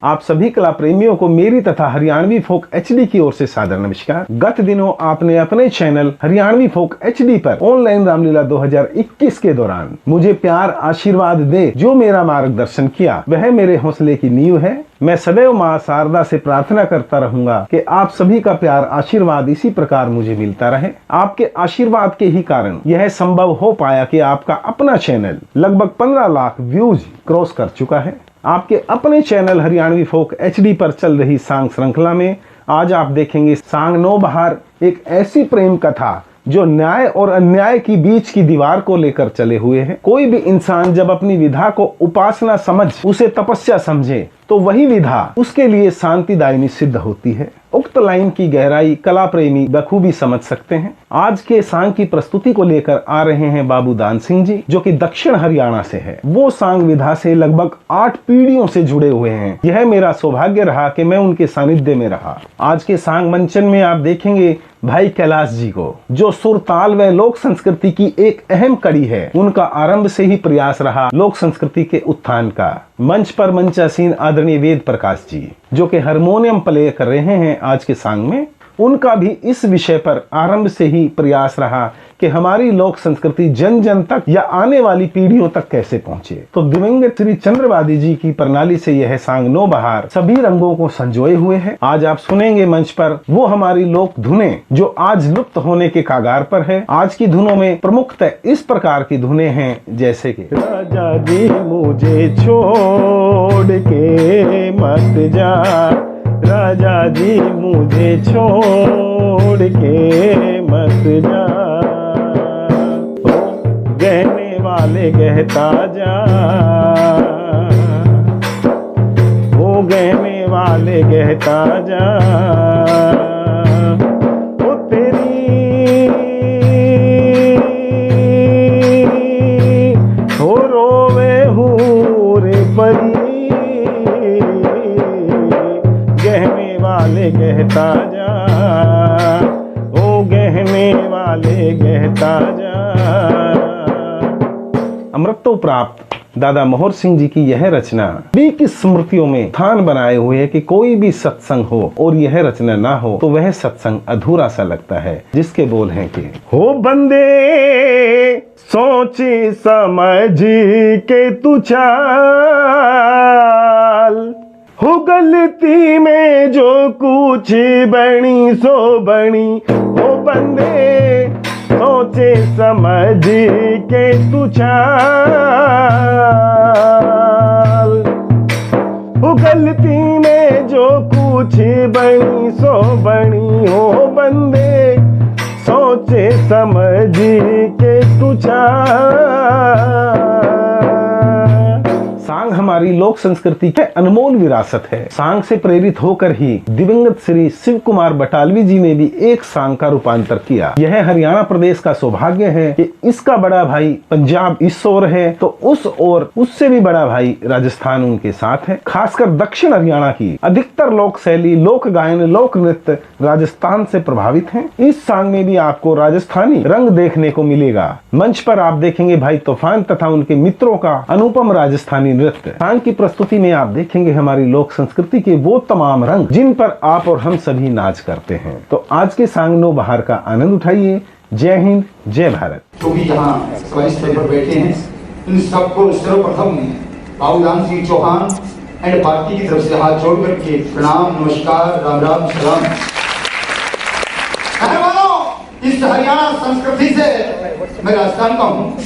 आप सभी कला प्रेमियों को मेरी तथा हरियाणवी फोक एचडी की ओर से सादर नमस्कार। गत दिनों आपने अपने चैनल हरियाणवी फोक एचडी पर ऑनलाइन रामलीला 2021 के दौरान मुझे प्यार आशीर्वाद दे जो मेरा मार्गदर्शन किया, वह मेरे हौसले की नींव है। मैं सदैव मां शारदा से प्रार्थना करता रहूंगा कि आप सभी का प्यार आशीर्वाद इसी प्रकार मुझे मिलता रहे। आपके आशीर्वाद के ही कारण यह संभव हो पाया कि आपका अपना चैनल लगभग 15 लाख व्यूज क्रॉस कर चुका है। आपके अपने चैनल हरियाणवी फोक एचडी पर चल रही सांग श्रृंखला में आज आप देखेंगे सांग नो बहार, एक ऐसी प्रेम कथा जो न्याय और अन्याय की बीच की दीवार को लेकर चले हुए है। कोई भी इंसान जब अपनी विधा को उपासना समझ उसे तपस्या समझे तो वही विधा उसके लिए शांतिदायिनी सिद्ध होती है। उक्त लाइन की गहराई कला प्रेमी बखूबी समझ सकते हैं। आज के सांग की प्रस्तुति को लेकर आ रहे हैं बाबू दान सिंह जी, जो कि दक्षिण हरियाणा से है। वो सांग विधा से लगभग 8 पीढ़ियों से जुड़े हुए हैं। यह मेरा सौभाग्य रहा कि मैं उनके सानिध्य में रहा। आज के सांग मंचन में आप देखेंगे भाई कैलाश जी को, जो सुर ताल व लोक संस्कृति की एक अहम कड़ी है। उनका आरंभ से ही प्रयास रहा लोक संस्कृति के उत्थान का। मंच पर मंचासीन आदरणीय वेद प्रकाश जी, जो कि हारमोनियम प्ले कर रहे हैं आज के सांग में, उनका भी इस विषय पर आरंभ से ही प्रयास रहा कि हमारी लोक संस्कृति जन जन तक या आने वाली पीढ़ियों तक कैसे पहुंचे। तो दिवंगत श्री चंद्रवादी जी की प्रणाली से यह सांग नो बहार सभी रंगों को संजोए हुए है। आज आप सुनेंगे मंच पर वो हमारी लोक धुनें जो आज लुप्त होने के कागार पर है। आज की धुनों में प्रमुखतः इस प्रकार की धुनें हैं, जैसे कि राजा जी मुझे छोड़ के मत जा, राजा जी मुझे छोड़ के मत जा, गहने वाले गहता जा, ओ गहने वाले गहता जा, ओ तेरी हो रोवे हूँ रे परी, गहने वाले गहता जा, ओ गहने वाले गहता जा। अमृतो प्राप्त दादा मोहर सिंह जी की यह रचना भी की स्मृतियों में स्थान बनाए हुए है कि कोई भी सत्संग हो और यह रचना ना हो तो वह सत्संग अधूरा सा लगता है, जिसके बोल हैं कि हो बंदे सोची समझ के तू चाल, हो गलती में जो कुछ बनी सो बनी, हो बंदे सोचे समझ के तू चाल, हो गलती में जो कुछ बनी सो बनी, हो बंदे सोचे समझ के तू चाल। सांग हमारी लोक संस्कृति के अनमोल विरासत है। सांग से प्रेरित होकर ही दिवंगत श्री शिव कुमार बटालवी जी ने भी एक सांग का रूपांतर किया। यह हरियाणा प्रदेश का सौभाग्य है कि इसका बड़ा भाई पंजाब इस ओर है तो उस ओर उससे भी बड़ा भाई राजस्थान उनके साथ है। खासकर दक्षिण हरियाणा की अधिकतर लोक शैली, लोक गायन, लोक नृत्य राजस्थान से प्रभावित है। इस सांग में भी आपको राजस्थानी रंग देखने को मिलेगा। मंच पर आप देखेंगे भाई तूफान तथा उनके मित्रों का अनुपम राजस्थानी नृत्य। सांग की प्रस्तुति में आप देखेंगे हमारी लोक संस्कृति के वो तमाम रंग जिन पर आप और हम सभी नाच करते हैं। तो आज के सांग नो बहार का आनंद उठाइए। जय हिंद, जय भारत। जो भी यहाँ स्थल पर बैठे हैं इन सबको सर्वप्रथम बाबू दान सिंह चौहान एंड पार्टी की तरफ से हाथ जोड़ करके प्रणाम, नमस्कार, राम राम, सलाम। इस हरियाणा संस्कृति से मैं राजस्थान का हूँ,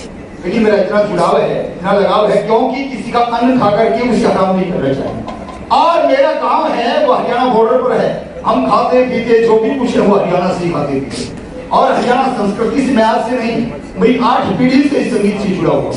लेकिन मेरा इतना जुड़ाव है, इतना लगाव है, क्योंकि किसी का अन्न खा करके उसे हराम नहीं करना चाहिए। और मेरा गांव है वो हरियाणा बॉर्डर पर है। हम खाते पीते जो भी कुछ है वो हरियाणा से ही खाते पीते, और हरियाणा संस्कृति से मैं आज से नहीं, मेरी 8 पीढ़ी से इस संगीत से जुड़ा हुआ।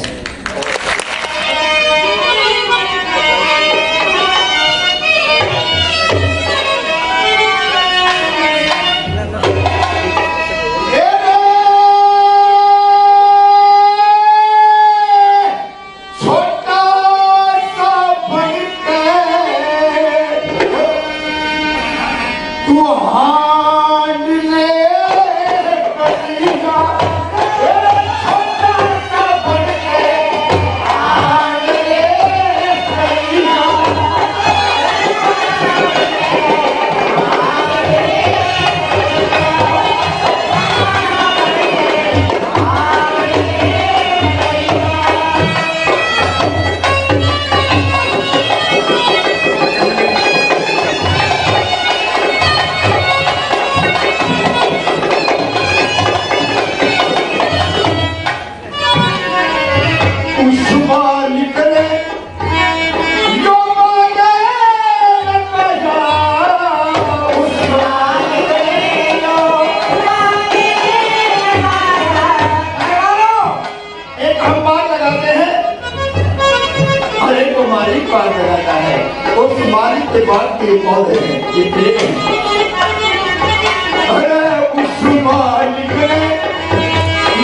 के बाद के पौधे हैं, ये पेड़ हैं। अरे उस मालिक ने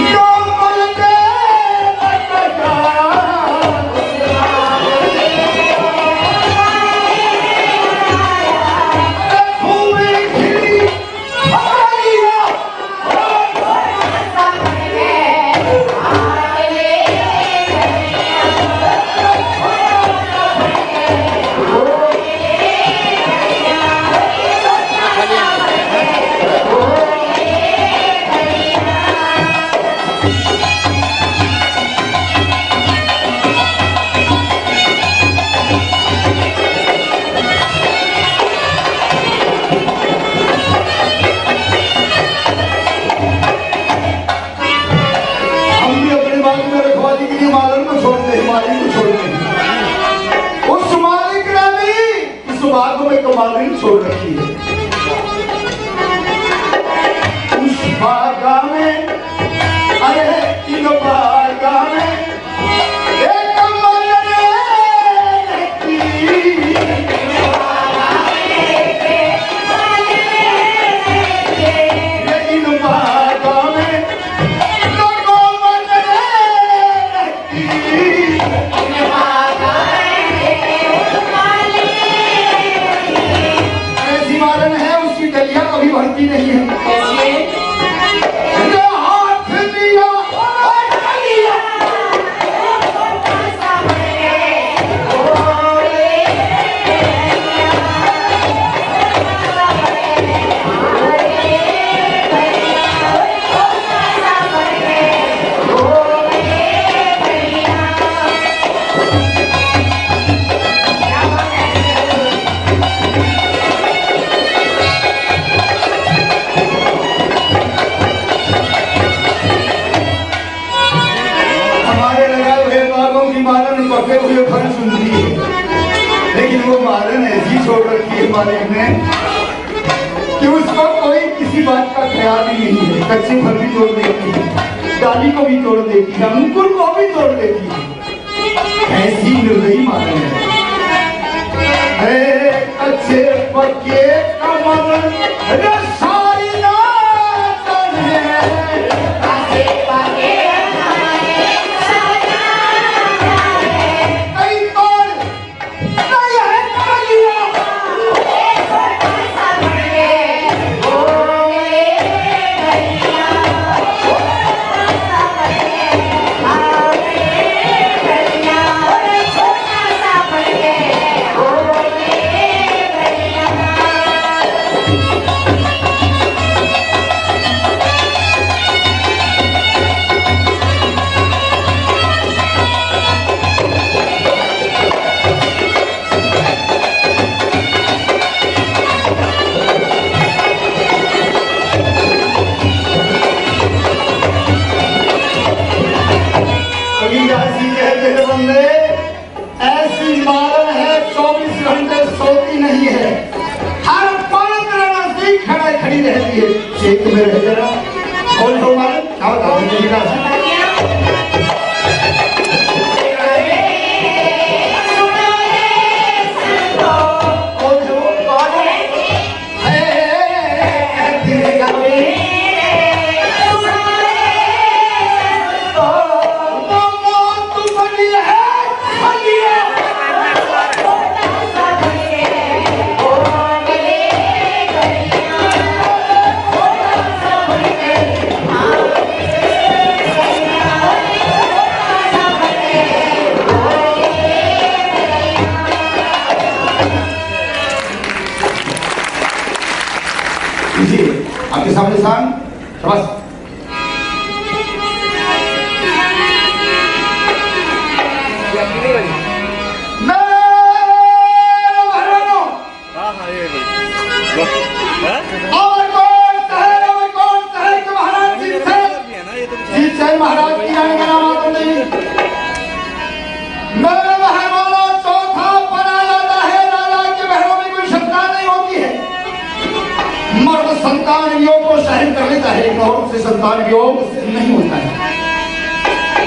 जो मन के लगाया, फूल खिली हमारिया, मालन को छोड़ते हैं, मालिक को छोड़ते हैं। उस मालिक ने भी इस बाग में कमाल छोड़ रखी है। उस बागा में, अरे इन बागा में एक कमल रहती, इन बागा में बनती नहीं है। जो हाथ लिया पके हुए फल सुनती है, लेकिन वो मालन ऐसी छोड़ रखी है मालिक ने कि उसको कोई किसी बात का ख्याल ही नहीं है। कच्चे फल भी तोड़ देती है, डाली को भी तोड़ देती है, अंकुर को भी तोड़ देती है। ऐसी निर्दयी मालन है। कच्चे पके का मालन सारी नातन है। ऐसी मालन है 24 घंटे सोती नहीं है, हर पल तेरे नजदीक खड़ी रहती है। चेक में रह जरा खोल दो मालन, क्या बताओ आपके सामने शान बस महाराज की रानी का नाम आता नहीं। मेरे मेहमानों चौथा पना जाता है, राजा के महलों में कोई संतान नहीं होती है। मर्द संतान योग को सहन कर लेता है, लेकिन औरत से संतान योग नहीं होता है।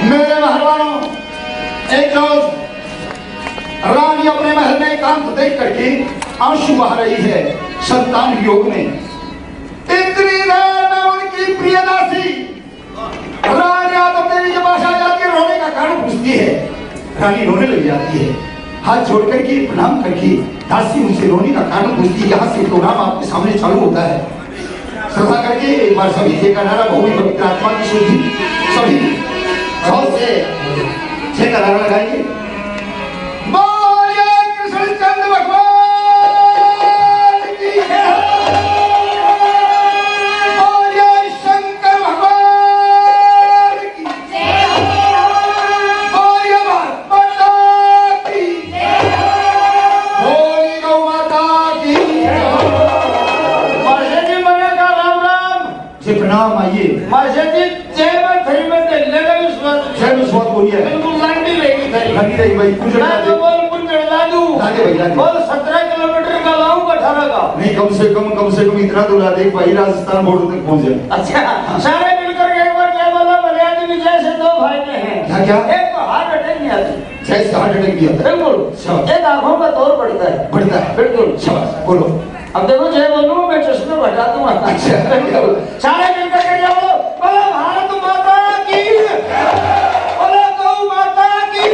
मेरे मेहमानों एक रोज रानी अपने महल में एकांत देख करके आंसू बहा रही है संतान वियोग में। इतनी देर में उनकी प्रियदासी रानी आदम देवी के पास आ जाती है, रोने का कारण पूछती है। रानी रोने लग जाती है, हाथ जोड़ करके प्रणाम करके दासी उनसे रोने का कारण पूछती है। यहाँ से प्रोग्राम आपके सामने चालू होता है। श्रद्धा करके एक बार सभी जय का नारा, बहु पवित्र आत्मा की शुद्धि, सभी गौर से जय का नारा लगाएंगे। बोलिए कृष्णचंद्र भगवान की जय, बोलिए शंकर भगवान की जय, बोलिए भारत माता की जय, बोलिए गौ माता की जय। माशे जी मना का राम राम जी, प्रणाम। आइए माशे जी, जय में थई में लगा विश्वास, जय विश्वास बोलिए। बिल्कुल लंडी रहेगी थई, लंडी रहेगी भाई। कुछ ना तो बोल बोल 17 किलोमीटर का लाऊं 18 का नहीं, कम से कम इतना तो ला दे भाई, राजस्थान बॉर्डर तक पहुंच जाए। अच्छा सारे मिलकर के एक बार क्या बोला, मर्यादा में जैसे दो फायदे हैं। क्या क्या? एक तो हार्ट अटैक नहीं आती, जैसे हार्ट अटैक नहीं आता। बिल्कुल। एक आंखों का तौर बढ़ता है। बिल्कुल शाबाश, बोलो। अब देखो जय बोलूं मैं चश्मे हटा दूंगा। अच्छा सारे मिलकर के क्या बोलो, बोलो भारत माता की, बोलो गौ माता की,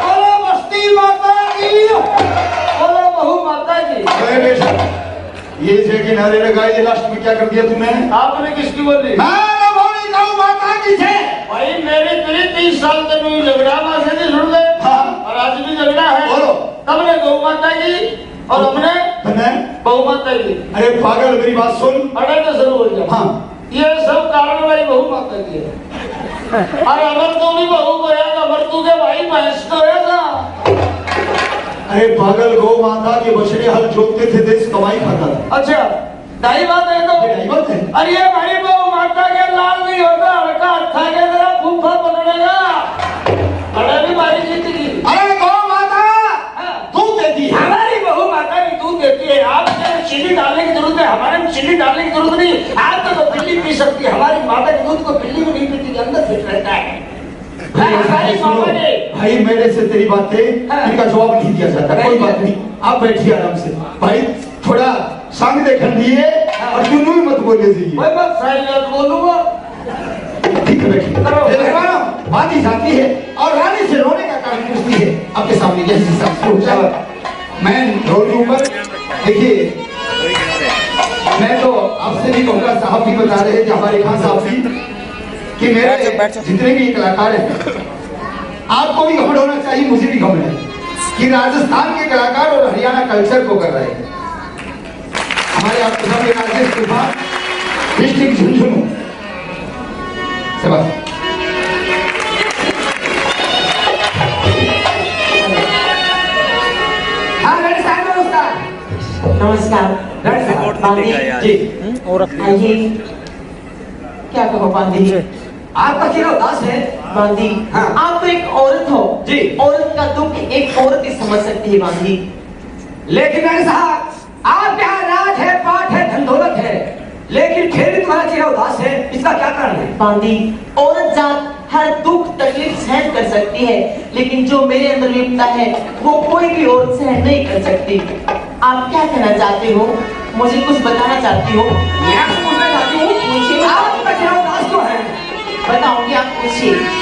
बोलो बस्ती माता की, बोलो बहू माता की। ये जय नारे लगाए, लास्ट में क्या कर दिया तुमने? आपने किसकी बोली? मैं बोली गौ माता की जय। भाई मेरे तेरे 30 साल तक झगड़ा मासे से सुन ले। हाँ। और आज भी झगड़ा है। बोलो। तब ने गौ माता की और हमने बहु माता की। अरे पागल, मेरी बात सुन। अरे तो जरूर हो गया। हाँ। ये सब कारण भाई बहु माता की है। अरे अगर तू भी बहू गया तो अगर तू के भाई भैंस तो है ना। अरे पागल, गौ माता के बछड़े हल जोतते थे, देश कमाई खाता था। अच्छा दाई बात है तो दाई बात है। अरे ये भाई गौ माता के लाल नहीं होता, हल्का अच्छा के तेरा फूफा पकड़ेगा। अरे भी भाई जिंदगी। अरे गौ माता दूध देती है, हमारी बहू माता भी दूध देती है। आपने चीनी डालने की जरूरत है, हमारे में चीनी डालने की जरूरत नहीं। आप तो बिल्ली पी सकती है, हमारी माता के दूध को बिल्ली में नहीं पीती, अंदर फिट रहता है। भाई मेरे से तेरी बातें इनका जवाब नहीं दिया जाता। कोई बात नहीं, आप बैठिए आराम से। भाई थोड़ा संग देखन दिए और जुनू मत बोले जी। मैं बस साइलेंट बोलूंगा। ठीक है बैठिए। बात ही जाती है और रानी से रोने का कारण पूछती है। आपके सामने जैसे सब मैं रोड के ऊपर देखिए, मैं तो आपसे भी कहूँगा, साहब भी बता रहे थे हमारे खान साहब भी, कि मेरे जितने भी कलाकार हैं, आपको भी घमंड होना चाहिए, मुझे भी घमंड है कि राजस्थान के कलाकार और हरियाणा कल्चर को कर रहे हैं। हमारे आपके सामने राजेश तूफान, डिस्ट्रिक्ट झुंझुनू से बस। हाँ रानी साहब नमस्कार। नमस्कार। रानी साहब बांधी जी, आइए। क्या कहो बांधी जी? आपका चेहरा उदास है। बांधी हाँ। आप तो एक औरत हो जी। औरत का दुख एक औरत ही समझ सकती है बांधी। लेकिन रानी साहब, आप यहाँ राज है, पाठ है, धन दौलत है, लेकिन फिर भी तुम्हारा चेहरा उदास है, इसका क्या कारण है? बांधी औरत जात हर दुख तकलीफ सहन कर सकती है, लेकिन जो मेरे अंदर विपदा है वो कोई भी औरत सहन नहीं कर सकती। आप क्या कहना चाहते हो? मुझे कुछ बताना चाहती हो? मैं आपसे पूछना चाहती हूँ, पूछिए। आपका चेहरा उदास क्यों है? बताऊंगी, आप पूछिए।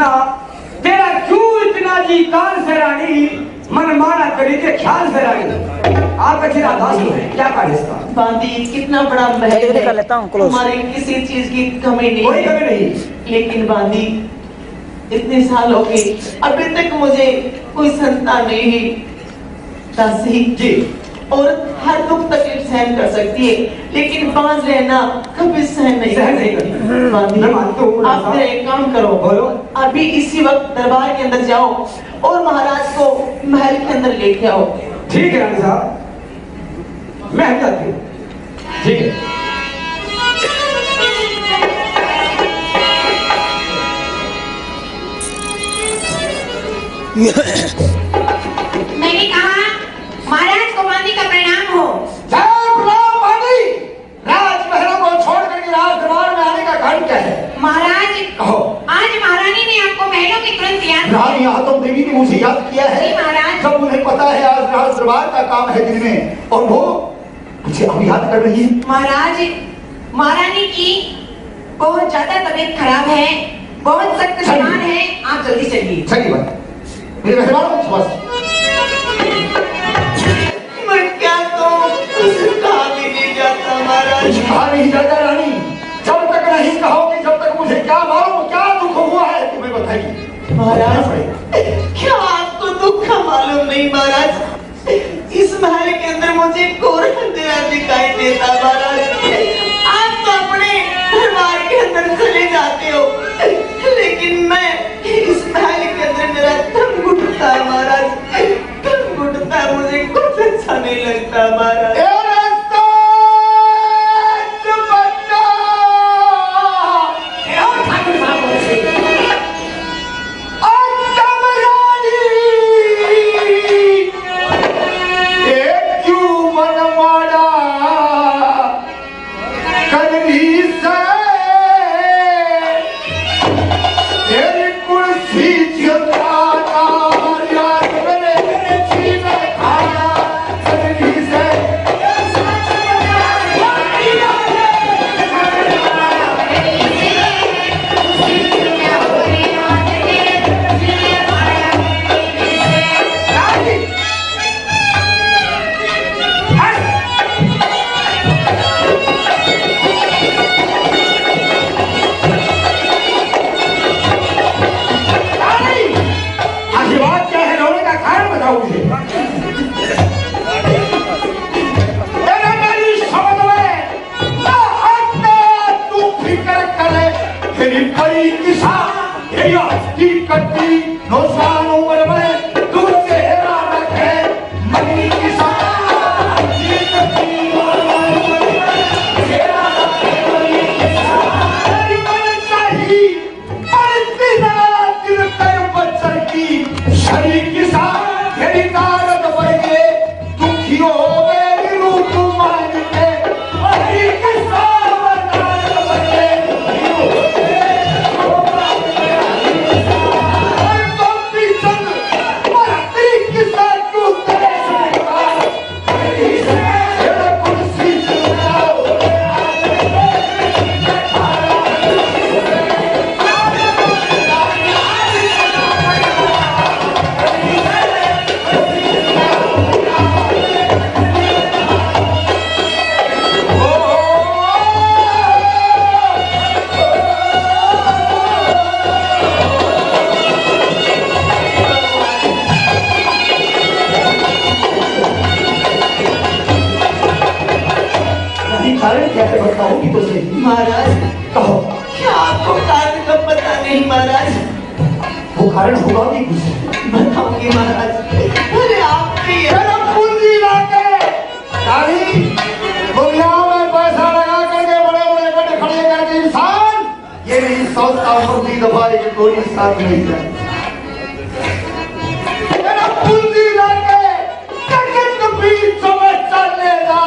सुना तेरा क्यों इतना जी काल से रानी मन माना करी के ख्याल से रानी। आप अच्छी दास है क्या कार्य इसका? बांदी कितना बड़ा महल है, हमारे किसी चीज की कमी नहीं कोई है। कमी नहीं। लेकिन बांदी इतने साल हो गए अभी तक मुझे कोई संतान नहीं है। दासी जी और हर दुख तकलीफ सहन कर सकती है, लेकिन बांझ रहना कभी सहन नहीं करती। बांदी, मैं मानता हूँ, आप मेरा एक काम करो, बोलो। अभी इसी वक्त दरबार के अंदर जाओ और महाराज को महल के अंदर लेके आओ। ठीक है रानी साहब, मैं जाती हूँ। ठीक है। मैंने कहा महाराज को बांदी का प्रणाम हो। राजमहलों को छोड़ करके राज दरबार में आने का कारण क्या है? महाराज कहो। आज महारानी ने आपको महलों की तुरंत याद रानी आतम देवी ने मुझे याद किया है। जी महाराज। जब उन्हें पता है आज राज दरबार का काम है दिन में, और वो मुझे अब याद कर रही है। महाराज महारानी की बहुत ज्यादा तबीयत खराब है, बहुत सख्त बीमार है, आप जल्दी चलिए। चलिए बात मेरे मेहमानों को बस मैं क्या कहूँ, उसे कहा भी नहीं जाता महाराज। कहा नहीं जाता रानी, जब तक नहीं कहोगे, जब तक मुझे क्या मालूम क्या दुख हुआ है तुम्हें बताइए। महाराज क्या आपको दुख का मालूम नहीं महाराज? इस महल के अंदर मुझे कोर अंधेरा दिखाई देता महाराज। आप तो अपने दरबार के अंदर चले जाते हो, लेकिन मैं इस महल के अंदर मेरा दम घुटता है महाराज, दम घुटता है, मुझे कुछ अच्छा नहीं लगता महाराज। महाराज कहो। क्या आपको कारण का पता नहीं महाराज? वो कारण होगा भी कुछ बताऊंगी महाराज। अरे आपकी पूंजी लाके रानी दुनिया में पैसा लगा करके बड़े बड़े गड्ढे खड़े करके इंसान ये नहीं सोचता मुर्दी दफा एक गोली साथ नहीं जाए। पूंजी लाके कटित बीच में चलेगा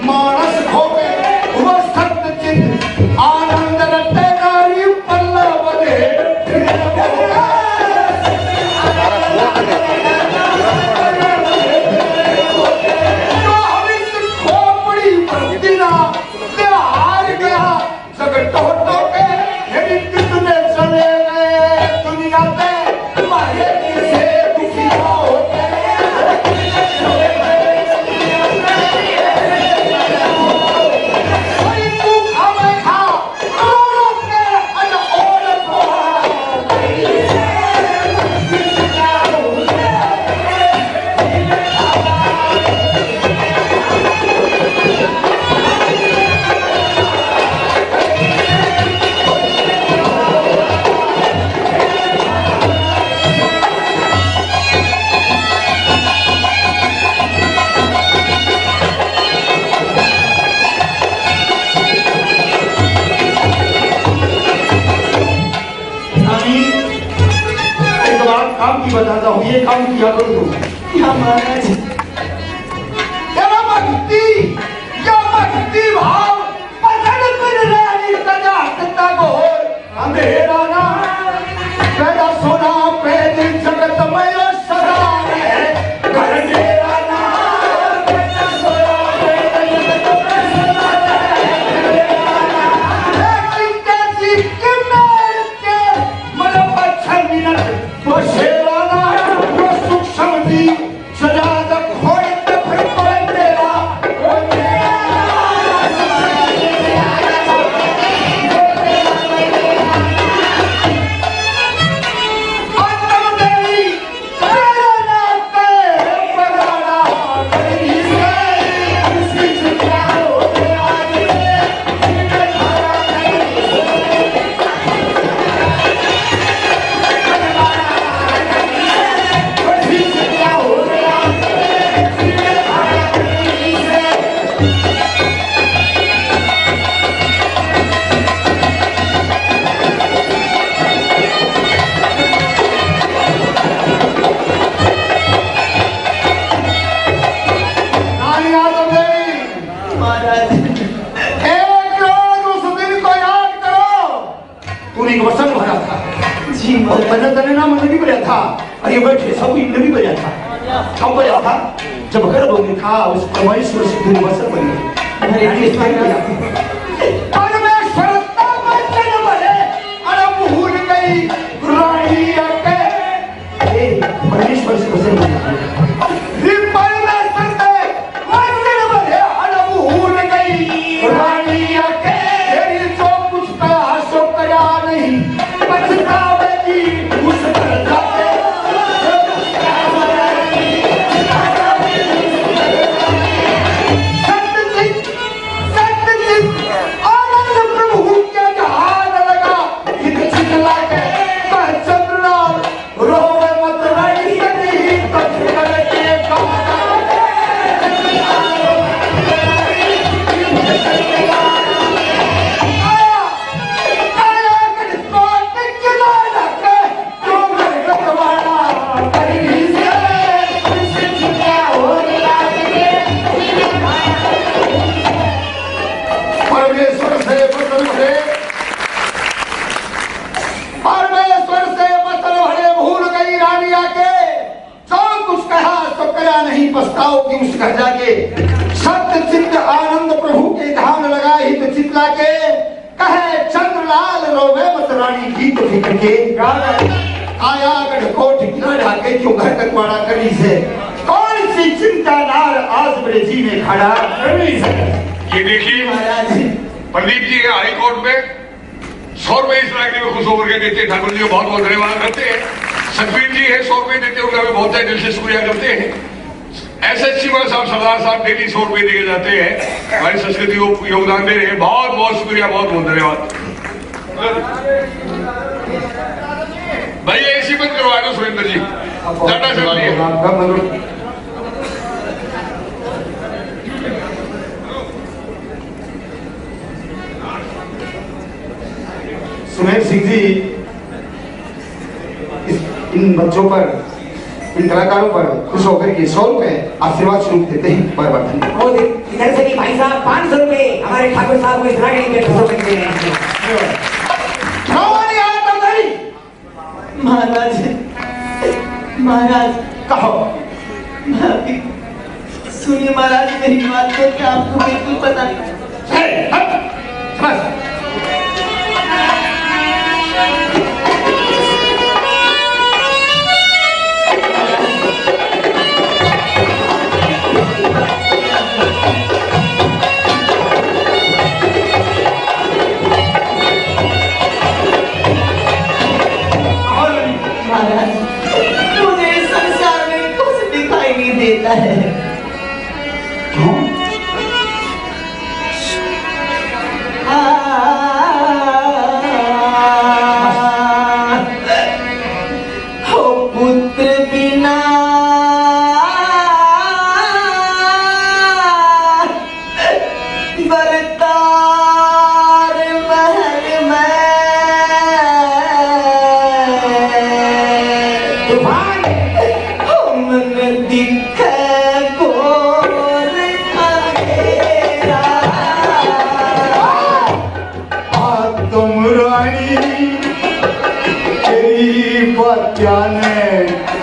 मानस खोगे वो सत्य चिन्ह आनंद रटे नारी पल्ला बने दुनिया काम की बताता हूँ, ये काम किया करो तुम। क्या महाराज? तेरा भक्ति भाव पसंद कर रानी सजा सत्ता को अंधेरा ना पैदा सोना पैदल जगत में सदा है घर तेरा ना पैदा सोना पैदल जगत में सदा है कैसी किमेर के मतलब 6 मिनट वो शेराना वो सूक्ष्म दी सजा तक खोए तो फिर कोई तेरा अरे बैठे सब इंद्र भी बजा था, कब बजा था? जब गर्भ में था उस परमेश्वर से दूर वसन बने परमेश्वरता वचन बने अरे भूल गई रानी के परमेश्वर से वसन बने परमेश्वर से वचन बने अरे भूल गई रानी के तेरी जो कुछ कहा सो करा नहीं पछतावेगी उस पर जाते पछताओ कि उस घर जाके सत्य चित्त आनंद प्रभु के धाम लगा ही तो चितला के कहे चंद्रलाल रोवे मत रानी की तो फिक्र के आया गढ़कोट गिरा ढाके क्यों घर कटवाड़ा करी से कौन सी चिंता नार आज मेरे जी में खड़ा ये देखिए प्रदीप जी के हाई कोर्ट में 100 रुपए इस लाइब्रेरी में खुश होकर के देते हैं। ठाकुर जी को बहुत बहुत धन्यवाद करते हैं। सतबीर जी है 100 रुपए देते हैं, उनका भी बहुत सारे दिल से शुक्रिया करते हैं। एसएससी वाले साहब सरदार साहब डेली 100 रुपए देके जाते हैं, हमारी संस्कृति को योगदान दे रहे हैं। बहुत बहुत शुक्रिया, बहुत बहुत धन्यवाद। भैया इसी बंद करवा दो सुरेंद्र जी, डाटा चल सुमेर सिंह जी इन बच्चों पर, इन कलाकारों पर खुश होकर के 100 रुपए आशीर्वाद स्वरूप देते हैं। बार बार धन्यवाद। इधर से भी भाई साहब 500 रुपए हमारे ठाकुर साहब को इस तरह के खुश होकर दे रहे हैं। महाराज महाराज कहो। सुनिए महाराज मेरी बात को, क्या आपको बिल्कुल पता नहीं? मुझे इस संसार में कुछ दिखाई नहीं देता है। क्यों? तेरी बत्तियां ने